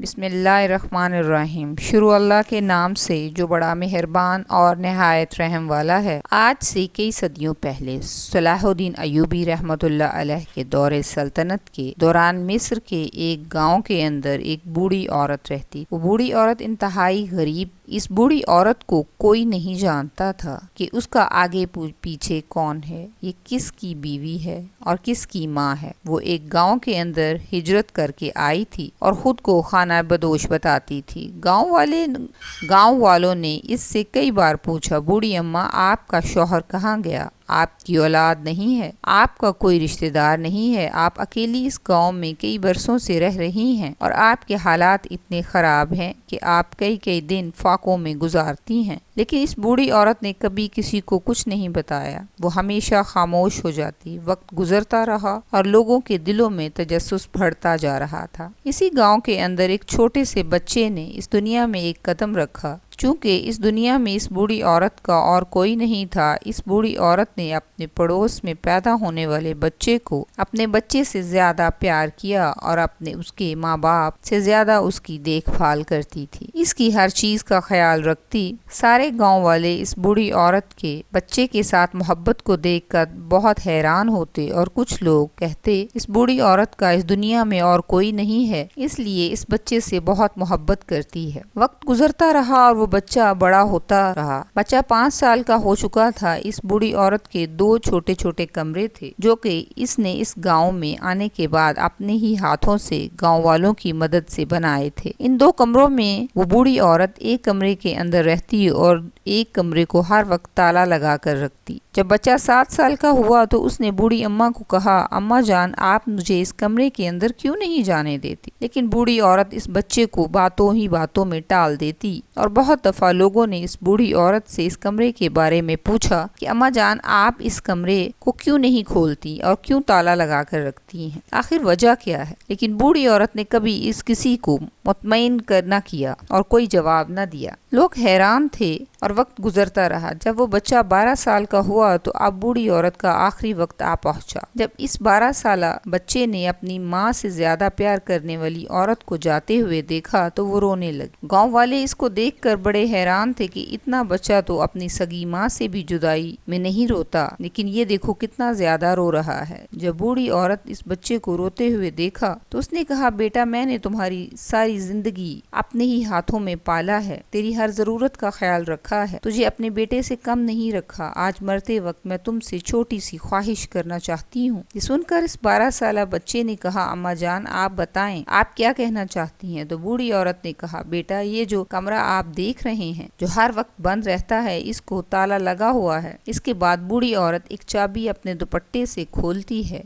بسم اللہ الرحمن الرحیم۔ شروع اللہ کے نام سے جو بڑا مہربان اور نہایت رحم والا ہے۔ آج سے کئی صدیوں پہلے صلاح الدین ایوبی رحمۃ اللہ علیہ کے دور سلطنت کے دوران مصر کے ایک گاؤں کے اندر ایک بوڑھی عورت رہتی۔ وہ بوڑھی عورت انتہائی غریب۔ اس بوڑھی عورت کو کوئی نہیں جانتا تھا کہ اس کا آگے پیچھے کون ہے، یہ کس کی بیوی ہے اور کس کی ماں ہے۔ وہ ایک گاؤں کے اندر ہجرت کر کے آئی تھی اور خود کو خانہ بدوش بتاتی تھی۔ گاؤں والوں نے اس سے کئی بار پوچھا، بوڑھی اماں آپ کا شوہر کہاں گیا؟ آپ کی اولاد نہیں ہے، آپ کا کوئی رشتہ دار نہیں ہے، آپ اکیلی اس گاؤں میں کئی برسوں سے رہ رہی ہیں اور آپ کے حالات اتنے خراب ہیں کہ آپ کئی دن فاقوں میں گزارتی ہیں۔ لیکن اس بوڑھی عورت نے کبھی کسی کو کچھ نہیں بتایا۔ وہ ہمیشہ خاموش ہو جاتی۔ وقت گزرتا رہا اور لوگوں کے دلوں میں تجسس بڑھتا جا رہا تھا۔ اسی گاؤں کے اندر ایک چھوٹے سے بچے نے اس دنیا میں ایک قدم رکھا۔ چونکہ اس دنیا میں اس بوڑھی عورت کا اور کوئی نہیں تھا، اس بوڑھی عورت نے اپنے پڑوس میں پیدا ہونے والے بچے کو اپنے بچے سے زیادہ پیار کیا اور اس کے ماں باپ سے زیادہ اس کی دیکھ بھال کرتی تھی، اس کی ہر چیز کا خیال رکھتی۔ سارے گاؤں والے اس بوڑھی عورت کے بچے کے ساتھ محبت کو دیکھ کر بہت حیران ہوتے اور کچھ لوگ کہتے اس بوڑھی عورت کا اس دنیا میں اور کوئی نہیں ہے، اس لیے اس بچے سے بہت محبت کرتی ہے۔ وقت گزرتا رہا اور وہ بچہ بڑا ہوتا رہا۔ بچہ 5 سال کا ہو چکا تھا۔ اس بوڑھی عورت کے 2 چھوٹے چھوٹے کمرے تھے جو کہ اس نے اس گاؤں میں آنے کے بعد اپنے ہی ہاتھوں سے گاؤں والوں کی مدد سے بنائے تھے۔ ان 2 کمروں میں وہ بوڑھی عورت ایک کمرے کے اندر رہتی اور ایک کمرے کو ہر وقت تالا لگا کر رکھتی۔ جب بچہ 7 سال کا ہوا تو اس نے بوڑھی اماں کو کہا، اماں جان آپ مجھے اس کمرے کے اندر کیوں نہیں جانے دیتی؟ لیکن بوڑھی عورت اس بچے کو باتوں ہی باتوں میں ٹال دیتی اور بہت دفعہ لوگوں نے اس بوڑھی عورت سے اس کمرے کے بارے میں پوچھا کہ اماں جان آپ اس کمرے کو کیوں نہیں کھولتی اور کیوں تالا لگا کر رکھتی ہیں، آخر وجہ کیا ہے؟ لیکن بوڑھی عورت نے کبھی کسی کو مطمئن نہ کیا اور کوئی جواب نہ دیا۔ لوگ حیران تھے اور وقت گزرتا رہا۔ جب وہ بچہ 12 سال کا ہوا تو اب بوڑھی عورت کا آخری وقت آ پہنچا۔ جب اس 12 سالہ بچے نے اپنی ماں سے زیادہ پیار کرنے والی عورت کو جاتے ہوئے دیکھا تو وہ رونے لگی۔ گاؤں والے اس کو دیکھ کر بڑے حیران تھے کہ اتنا بچہ تو اپنی سگی ماں سے بھی جدائی میں نہیں روتا، لیکن یہ دیکھو کتنا زیادہ رو رہا ہے۔ جب بوڑھی عورت اس بچے کو روتے ہوئے دیکھا تو اس نے کہا، بیٹا میں نے تمہاری ساری زندگی اپنے ہی ہاتھوں میں پالا ہے، تیری ہر ضرورت کا خیال رکھا ہے، تجھے اپنے بیٹے سے کم نہیں رکھا۔ آج مرتے وقت میں تم سے چھوٹی سی خواہش کرنا چاہتی ہوں۔ یہ سن کر اس 12 سالہ بچے نے کہا، اماں جان آپ بتائیں آپ کیا کہنا چاہتی ہیں؟ تو بوڑھی عورت نے کہا، بیٹا یہ جو کمرہ آپ دیکھ رہے ہیں جو ہر وقت بند رہتا ہے، اس کو تالا لگا ہوا ہے۔ اس کے بعد بوڑھی عورت ایک چابی اپنے دوپٹے سے کھولتی ہے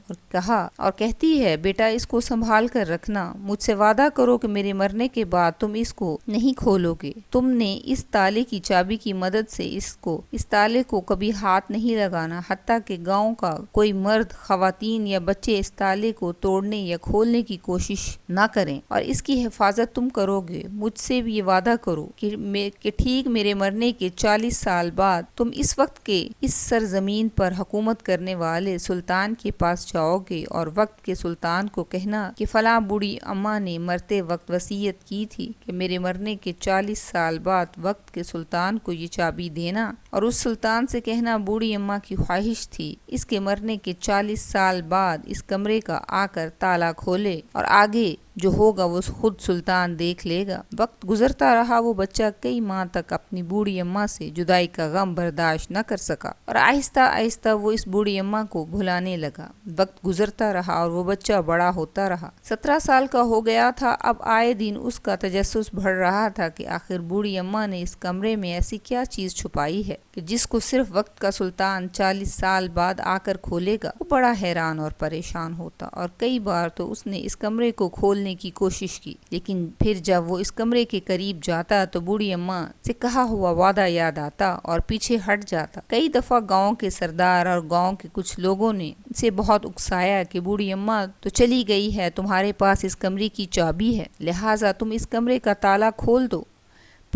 اور کہتی ہے، بیٹا اس کو سنبھال کر رکھنا، مجھ سے وعدہ کرو کہ میرے مرنے کے بعد تم اس کو نہیں کھولو گے، تم نے اس تالے کی چابی کی مدد سے اس تالے کو کبھی ہاتھ نہیں لگانا، حتیٰ کہ گاؤں کا کوئی مرد، خواتین یا بچے اس تالے کو توڑنے یا کھولنے کی کوشش نہ کریں، اور اس کی حفاظت تم کرو گے۔ مجھ سے بھی یہ وعدہ کرو کہ ٹھیک میرے مرنے کے 40 سال بعد تم اس وقت کے اس سرزمین پر حکومت کرنے والے سلطان کے پاس جاؤ گے اور وقت کے سلطان کو کہنا کہ فلاں بوڑھی اماں نے مرتے وقت وصیت کی تھی کہ میرے مرنے کے 40 سال بعد وقت کے سلطان کو یہ چابی دینا، اور اس سلطان سے کہنا بوڑھی اماں کی خواہش تھی اس کے مرنے کے 40 سال بعد اس کمرے کا آ کر تالا کھولے اور آگے جو ہوگا وہ خود سلطان دیکھ لے گا۔ وقت گزرتا رہا۔ وہ بچہ کئی ماہ تک اپنی بوڑھی اماں سے جدائی کا غم برداشت نہ کر سکا اور آہستہ آہستہ وہ اس بوڑھی اماں کو بھلانے لگا۔ وقت گزرتا رہا اور وہ بچہ بڑا ہوتا رہا۔ 17 سال کا ہو گیا تھا۔ اب آئے دن اس کا تجسس بڑھ رہا تھا کہ آخر بوڑھی اماں نے اس کمرے میں ایسی کیا چیز چھپائی ہے کہ جس کو صرف وقت کا سلطان 40 سال بعد آ کر کھولے گا۔ وہ بڑا حیران اور پریشان ہوتا اور کئی بار تو اس نے اس کمرے کو کھولنے کی کوشش کی، لیکن پھر جب وہ اس کمرے کے قریب جاتا تو بوڑھی اماں سے کہا ہوا وعدہ یاد آتا اور پیچھے ہٹ جاتا۔ کئی دفعہ گاؤں کے سردار اور گاؤں کے کچھ لوگوں نے اسے بہت اکسایا کہ بوڑھی اماں تو چلی گئی ہے، تمہارے پاس اس کمرے کی چابی ہے، لہٰذا تم اس کمرے کا تالا کھول دو۔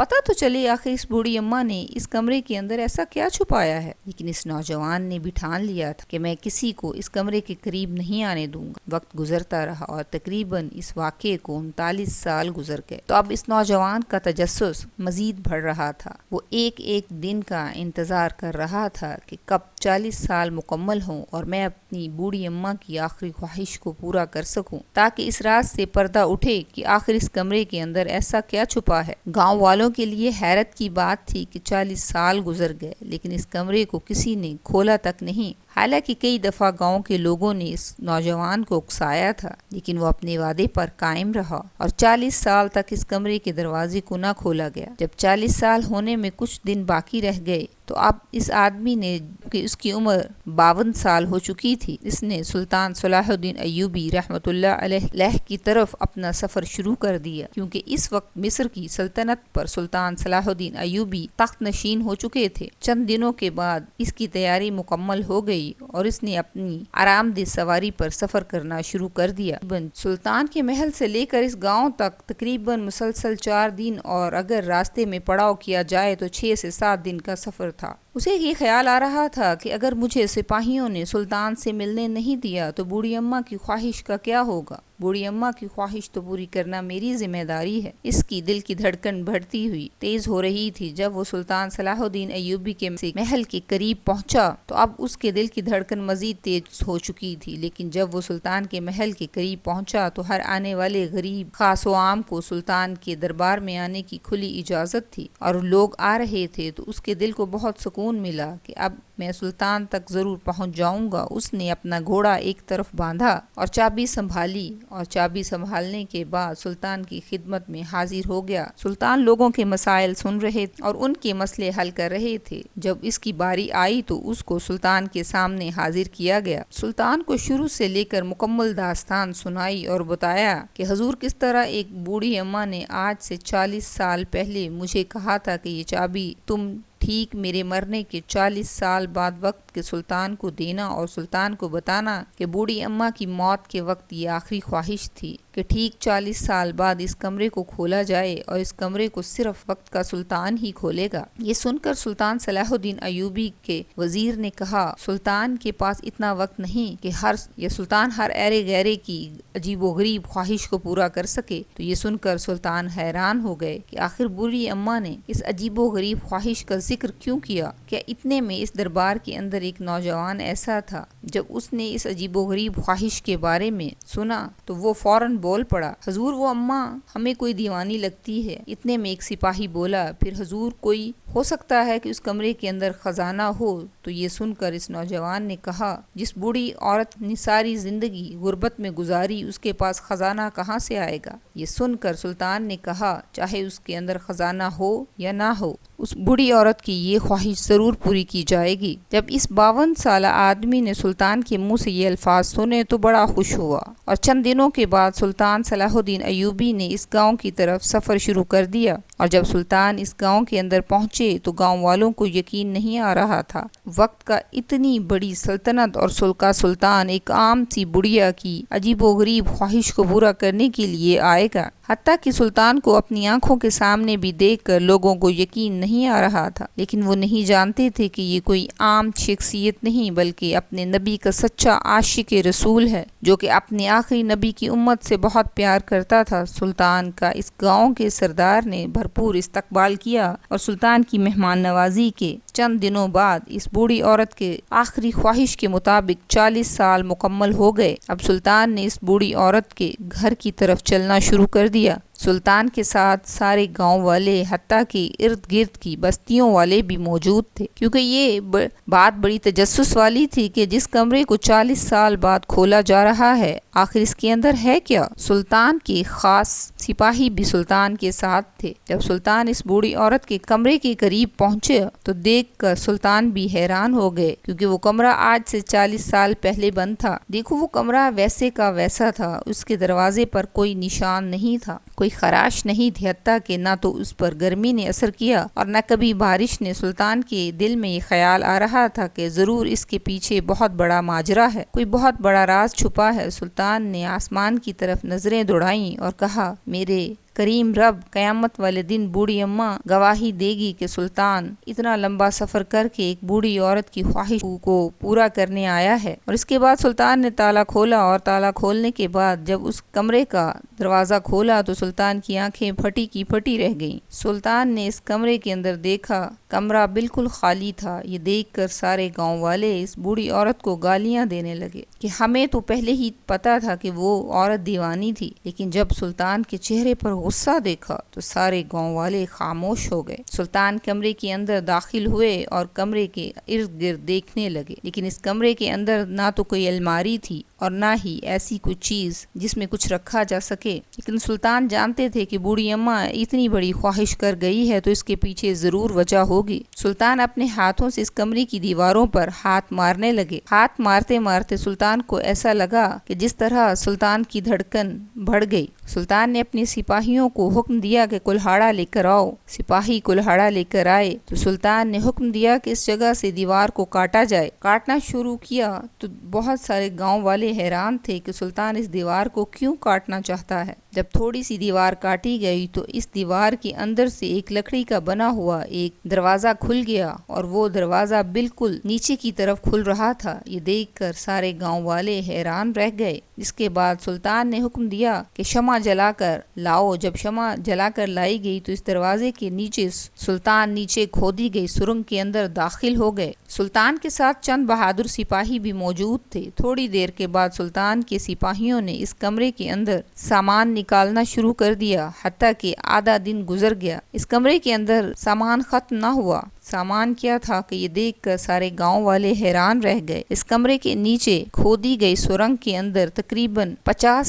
پتہ تو چلے آخر اس بوڑھی اماں نے اس کمرے کے اندر ایسا کیا چھپایا ہے۔ لیکن اس نوجوان نے بھی ٹھان لیا تھا کہ میں کسی کو اس کمرے کے قریب نہیں آنے دوں گا۔ وقت گزرتا رہا اور تقریباً اس واقعے کو 39 سال گزر گئے تو اب اس نوجوان کا تجسس مزید بڑھ رہا تھا۔ وہ ایک ایک دن کا انتظار کر رہا تھا کہ کب 40 سال مکمل ہوں اور میں اپنی بوڑھی اماں کی آخری خواہش کو پورا کر سکوں، تاکہ اس راز سے پردہ اٹھے کہ آخر اس کمرے کے اندر ایسا کیا چھپا ہے۔ گاؤں والوں کے لیے حیرت کی بات تھی کہ 40 سال گزر گئے لیکن اس کمرے کو کسی نے کھولا تک نہیں۔ حالانکہ کئی دفعہ گاؤں کے لوگوں نے اس نوجوان کو اکسایا تھا، لیکن وہ اپنے وعدے پر قائم رہا اور 40 سال تک اس کمرے کے دروازے کو نہ کھولا گیا۔ جب 40 سال ہونے میں کچھ دن باقی رہ گئے تو اب اس آدمی نے، کہ اس کی عمر 52 سال ہو چکی تھی، اس نے سلطان صلاح الدین ایوبی رحمۃ اللہ علیہ کی طرف اپنا سفر شروع کر دیا، کیونکہ اس وقت مصر کی سلطنت پر سلطان صلاح الدین ایوبی تخت نشین ہو چکے تھے۔ چند دنوں کے بعد اس کی تیاری مکمل ہو گئی اور اس نے اپنی آرام دہ سواری پر سفر کرنا شروع کر دیا۔ سلطان کے محل سے لے کر اس گاؤں تک تقریباً مسلسل 4 دن اور اگر راستے میں پڑاؤ کیا جائے تو 6 سے 7 دن کا سفر تھا۔ اسے یہ خیال آ رہا تھا کہ اگر مجھے سپاہیوں نے سلطان سے ملنے نہیں دیا تو بوڑھی اماں کی خواہش کا کیا ہوگا۔ بوڑھی اماں کی خواہش تو پوری کرنا میری ذمہ داری ہے۔ اس کی دل کی دھڑکن بڑھتی ہوئی تیز ہو رہی تھی۔ جب وہ سلطان صلاح الدین ایوبی کے محل کے قریب پہنچا تو اب اس کے دل کی دھڑکن مزید تیز ہو چکی تھی، لیکن جب وہ سلطان کے محل کے قریب پہنچا تو ہر آنے والے غریب خاص و عام کو سلطان کے دربار میں آنے کی کھلی اجازت تھی اور لوگ آ رہے تھے تو اس کے دل کو بہت سکون ملا کہ اب میں سلطان تک ضرور پہنچ جاؤں گا۔ اس نے اپنا گھوڑا ایک طرف باندھا اور چابی سنبھالی اور چابی سنبھالنے کے بعد سلطان کی خدمت میں حاضر ہو گیا۔ سلطان لوگوں کے مسائل سن رہے اور ان کے مسئلے حل کر رہے تھے۔ جب اس کی باری آئی تو اس کو سلطان کے سامنے حاضر کیا گیا۔ سلطان کو شروع سے لے کر مکمل داستان سنائی اور بتایا کہ حضور کس طرح ایک بوڑھی اماں نے آج سے 40 سال پہلے مجھے کہا تھا کہ یہ چابی تم ٹھیک میرے مرنے کے 40 سال بعد وقت کے سلطان کو دینا اور سلطان کو بتانا کہ بوڑھی اماں کی موت کے وقت یہ آخری خواہش تھی کہ ٹھیک 40 سال بعد اس کمرے کو کھولا جائے اور اس کمرے کو صرف وقت کا سلطان ہی کھولے گا۔ یہ سن کر سلطان صلاح الدین ایوبی کے وزیر نے کہا، سلطان کے پاس اتنا وقت نہیں کہ سلطان ہر ایرے غیرے کی عجیب و غریب خواہش کو پورا کر سکے۔ تو یہ سن کر سلطان حیران ہو گئے کہ آخر بوڑھی اماں نے اس عجیب و غریب خواہش کا ذکر کیوں کیا؟ کیا اتنے میں اس دربار کے اندر ایک نوجوان ایسا تھا جب اس نے اس عجیب و غریب خواہش کے بارے میں سنا تو وہ فوراً بول پڑا، حضور وہ اماں ہمیں کوئی دیوانی لگتی ہے۔ اتنے میں ایک سپاہی بولا، پھر حضور کوئی ہو سکتا ہے کہ اس کمرے کے اندر خزانہ ہو۔ تو یہ سن کر اس نوجوان نے کہا، جس بوڑھی عورت نے ساری زندگی غربت میں گزاری اس کے پاس خزانہ کہاں سے آئے گا؟ یہ سن کر سلطان نے کہا، چاہے اس کے اندر خزانہ ہو یا نہ ہو، اس بوڑھی عورت کی یہ خواہش ضرور پوری کی جائے گی۔ جب اس 52 سالہ آدمی نے سلطان کے منہ سے یہ الفاظ سنے تو بڑا خوش ہوا اور چند دنوں کے بعد سلطان صلاح الدین ایوبی نے اس گاؤں کی طرف سفر شروع کر دیا۔ اور جب سلطان اس گاؤں کے اندر پہنچے تو گاؤں والوں کو یقین نہیں آ رہا تھا وقت کا اتنی بڑی سلطنت اور سلطان ایک عام سی بڑھیا کی عجیب و غریب خواہش کو پورا کرنے کے لیے آئے گا۔ حتیٰ کہ سلطان کو اپنی آنکھوں کے سامنے بھی دیکھ کر لوگوں کو یقین نہیں آ رہا تھا، لیکن وہ نہیں جانتے تھے کہ یہ کوئی عام شخصیت نہیں بلکہ اپنے نبی کا سچا عاشق رسول ہے، جو کہ اپنے آخری نبی کی امت سے بہت پیار کرتا تھا۔ سلطان کا اس گاؤں کے سردار نے بھرپور استقبال کیا اور سلطان کی مہمان نوازی کے چند دنوں بعد اس بوڑھی عورت کے آخری خواہش کے مطابق 40 سال مکمل ہو گئے۔ اب سلطان نے اس بوڑھی عورت کے گھر کی طرف چلنا شروع کر دیا۔ سلطان کے ساتھ سارے گاؤں والے حتیٰ کہ ارد گرد کی بستیوں والے بھی موجود تھے، کیونکہ یہ بات بڑی تجسس والی تھی کہ جس کمرے کو 40 سال بعد کھولا جا رہا ہے آخر اس کے اندر ہے کیا۔ سلطان کے خاص سپاہی بھی سلطان کے ساتھ تھے۔ جب سلطان اس بوڑھی عورت کے کمرے کے قریب پہنچے تو دیکھ کر سلطان بھی حیران ہو گئے، کیونکہ وہ کمرہ آج سے 40 سال پہلے بند تھا۔ دیکھو وہ کمرہ ویسے کا ویسا تھا، اس کے دروازے پر کوئی نشان نہیں تھا، کوئی خراش نہیں تھی، حتیٰ کہ نہ تو اس پر گرمی نے اثر کیا اور نہ کبھی بارش نے۔ سلطان کے دل میں یہ خیال آ رہا تھا کہ ضرور اس کے پیچھے بہت بڑا ماجرا ہے، کوئی بہت بڑا راز چھپا ہے۔ سلطان نے آسمان کی طرف نظریں دوڑائیں اور کہا، میرے کریم رب قیامت والے دن بوڑھی اماں گواہی دے گی کہ سلطان اتنا لمبا سفر کر کے ایک بوڑھی عورت کی خواہش کو پورا کرنے آیا ہے۔ اور اس کے بعد سلطان نے تالا کھولا، اور تالا کھولنے کے بعد جب اس کمرے کا دروازہ کھولا تو سلطان کی آنکھیں پھٹی کی پھٹی رہ گئیں۔ سلطان نے اس کمرے کے اندر دیکھا، کمرہ بالکل خالی تھا۔ یہ دیکھ کر سارے گاؤں والے اس بوڑھی عورت کو گالیاں دینے لگے کہ ہمیں تو پہلے ہی پتا تھا کہ وہ عورت دیوانی تھی، لیکن جب سلطان کے چہرے پر غصہ دیکھا تو سارے گاؤں والے خاموش ہو گئے۔ سلطان کمرے کے اندر داخل ہوئے اور کمرے کے ارد گرد دیکھنے لگے، لیکن اس کمرے کے اندر نہ تو کوئی الماری تھی اور نہ ہی ایسی کوئی چیز جس میں کچھ رکھا جا سکے۔ لیکن سلطان جانتے تھے کہ بوڑھی اماں اتنی بڑی خواہش کر گئی ہے تو اس کے پیچھے ضرور وجہ ہوگی۔ سلطان اپنے ہاتھوں سے اس کمرے کی دیواروں پر ہاتھ مارنے لگے۔ ہاتھ مارتے مارتے سلطان کو ایسا لگا کہ جس طرح سلطان کی دھڑکن بڑھ گئی۔ سلطان نے اپنے سپاہیوں کو حکم دیا کہ کلہاڑا لے کر آؤ۔ سپاہی کلہاڑا لے کر آئے تو سلطان نے حکم دیا کہ اس جگہ سے دیوار کو کاٹا جائے۔ کاٹنا شروع کیا تو بہت سارے گاؤں والے حیران تھے کہ سلطان اس دیوار کو کیوں کاٹنا چاہتا ہے۔ جب تھوڑی سی دیوار کاٹی گئی تو اس دیوار کے اندر سے ایک لکڑی کا بنا ہوا ایک دروازہ کھل گیا، اور وہ دروازہ بالکل نیچے کی طرف کھل رہا تھا۔ یہ دیکھ کر سارے گاؤں والے حیران رہ گئے۔ اس کے بعد سلطان نے حکم دیا کہ شمع جلا کر لاؤ۔ جب شمع جلا کر لائی گئی تو اس دروازے کے نیچے سلطان نیچے کھودی گئی سرنگ کے اندر داخل ہو گئے۔ سلطان کے ساتھ چند بہادر سپاہی بھی موجود تھے۔ تھوڑی دیر کے بعد سلطان کے سپاہیوں نے اس کمرے کے اندر سامان نکالنا شروع کر دیا، حتیٰ کہ آدھا دن گزر گیا۔ اس کمرے کے اندر سامان ختم نہ ہوا۔ سامان کیا تھا کہ یہ دیکھ کر سارے گاؤں والے حیران رہ گئے۔ اس کمرے کے نیچے کھودی گئی سرنگ کے اندر تقریباً 50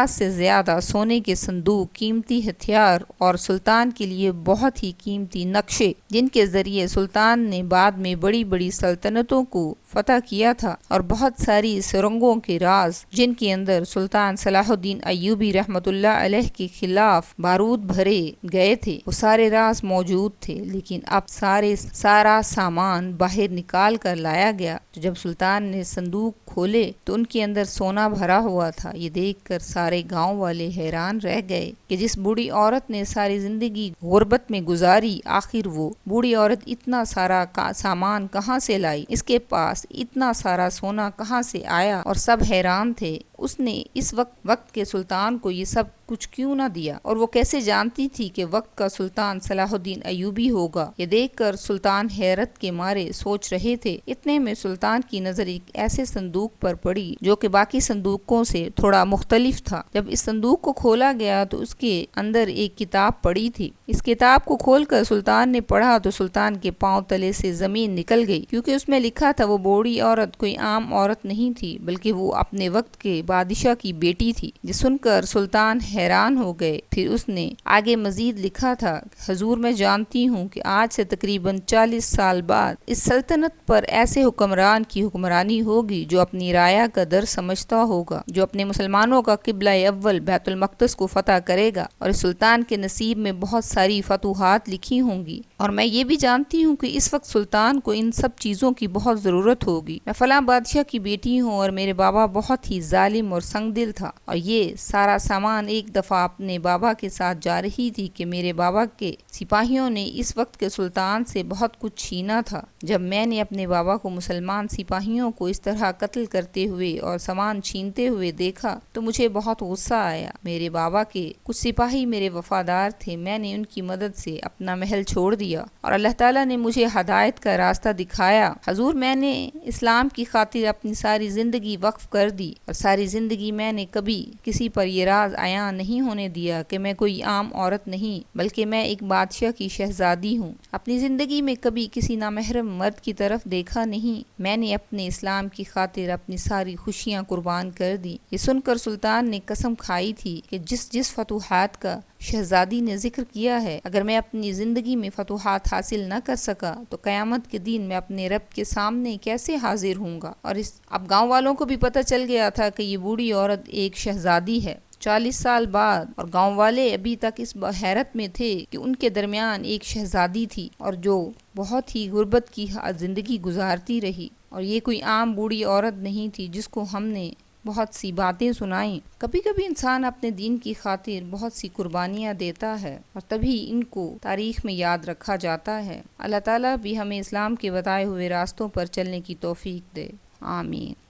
سے زیادہ سونے کے صندوق، قیمتی ہتھیار اور سلطان کے لیے بہت ہی قیمتی نقشے، جن کے ذریعے سلطان نے بعد میں بڑی بڑی سلطنتوں کو فتح کیا تھا، اور بہت ساری سرنگوں کے راز جن کے اندر سلطان صلاح الدین ایوبی رحمۃ اللہ علیہ کے خلاف بارود بھرے گئے تھے، وہ سارے راز موجود تھے۔ لیکن اب سارا سامان باہر نکال کر لایا گیا۔ تو جب سلطان نے صندوق کھولے تو ان کے اندر سونا بھرا ہوا تھا۔ یہ دیکھ کر سارے گاؤں والے حیران رہ گئے کہ جس بوڑھی عورت نے ساری زندگی غربت میں گزاری، آخر وہ بوڑھی عورت اتنا سارا سامان کہاں سے لائی، اس کے پاس اتنا سارا سونا کہاں سے آیا، اور سب حیران تھے۔ اس نے اس وقت کے سلطان کو یہ سب کچھ کیوں نہ دیا، اور وہ کیسے جانتی تھی کہ وقت کا سلطان صلاح الدین ایوبی ہوگا۔ یہ دیکھ کر سلطان حیرت کے مارے سوچ رہے تھے۔ اتنے میں سلطان کی نظر ایک ایسے صندوق پر پڑی جو کہ باقی صندوقوں سے تھوڑا مختلف تھا۔ جب اس صندوق کو کھولا گیا تو اس کے اندر ایک کتاب پڑی تھی۔ اس کتاب کو کھول کر سلطان نے پڑھا تو سلطان کے پاؤں تلے سے زمین نکل گئی، کیونکہ اس میں لکھا تھا وہ بوڑھی عورت کوئی عام عورت نہیں تھی، بلکہ وہ اپنے وقت کے بادشاہ کی بیٹی تھی۔ یہ سن کر سلطان حیران ہو گئے۔ پھر اس نے آگے مزید لکھا تھا، حضور میں جانتی ہوں کہ آج سے تقریباً 40 سال بعد اس سلطنت پر ایسے حکمران کی حکمرانی ہوگی جو اپنی رعایا کا در سمجھتا ہوگا، جو اپنے مسلمانوں کا قبلہ اول بیت المقدس کو فتح کرے گا، اور اس سلطان کے نصیب میں بہت ساری فتوحات لکھی ہوں گی، اور میں یہ بھی جانتی ہوں کہ اس وقت سلطان کو ان سب چیزوں کی بہت ضرورت ہوگی۔ میں فلاں بادشاہ کی بیٹی ہوں اور میرے بابا بہت ہی ظالم اور سنگ دل تھا، اور یہ سارا سامان ایک دفعہ اپنے بابا کے ساتھ جا رہی تھی کہ میرے بابا کے سپاہیوں نے اس وقت کے سلطان سے بہت کچھ چھینا تھا۔ جب میں نے اپنے بابا کو مسلمان سپاہیوں کو اس طرح قتل کرتے ہوئے اور سامان چھینتے ہوئے دیکھا تو مجھے بہت غصہ آیا۔ میرے بابا کے کچھ سپاہی میرے وفادار تھے، میں نے ان کی مدد سے اپنا محل چھوڑ دیا، اور اللہ تعالیٰ نے مجھے ہدایت کا راستہ دکھایا۔ حضور، میں نے اسلام کی خاطر اپنی ساری زندگی وقف کر دی، اور ساری زندگی میں نے کبھی کسی پر یہ راز عیاں نہیں ہونے دیا کہ میں کوئی عام عورت نہیں، بلکہ میں ایک بادشاہ کی شہزادی ہوں۔ اپنی زندگی میں کبھی کسی نامحرم مرد کی طرف دیکھا نہیں۔ میں نے اپنے اسلام کی خاطر اپنی ساری خوشیاں قربان کر دی۔ یہ سن کر سلطان نے قسم کھائی تھی کہ جس فتوحات کا شہزادی نے ذکر کیا ہے، اگر میں اپنی زندگی میں فتوحات حاصل نہ کر سکا تو قیامت کے دن میں اپنے رب کے سامنے کیسے حاضر ہوں گا۔ اور اب گاؤں والوں کو بھی پتہ چل گیا تھا کہ یہ بوڑھی عورت ایک شہزادی ہے۔ 40 سال بعد، اور گاؤں والے ابھی تک اس حیرت میں تھے کہ ان کے درمیان ایک شہزادی تھی، اور جو بہت ہی غربت کی زندگی گزارتی رہی، اور یہ کوئی عام بوڑھی عورت نہیں تھی جس کو ہم نے بہت سی باتیں سنائیں۔ کبھی کبھی انسان اپنے دین کی خاطر بہت سی قربانیاں دیتا ہے اور تبھی ان کو تاریخ میں یاد رکھا جاتا ہے۔ اللہ تعالیٰ بھی ہمیں اسلام کے بتائے ہوئے راستوں پر چلنے کی توفیق دے، آمین۔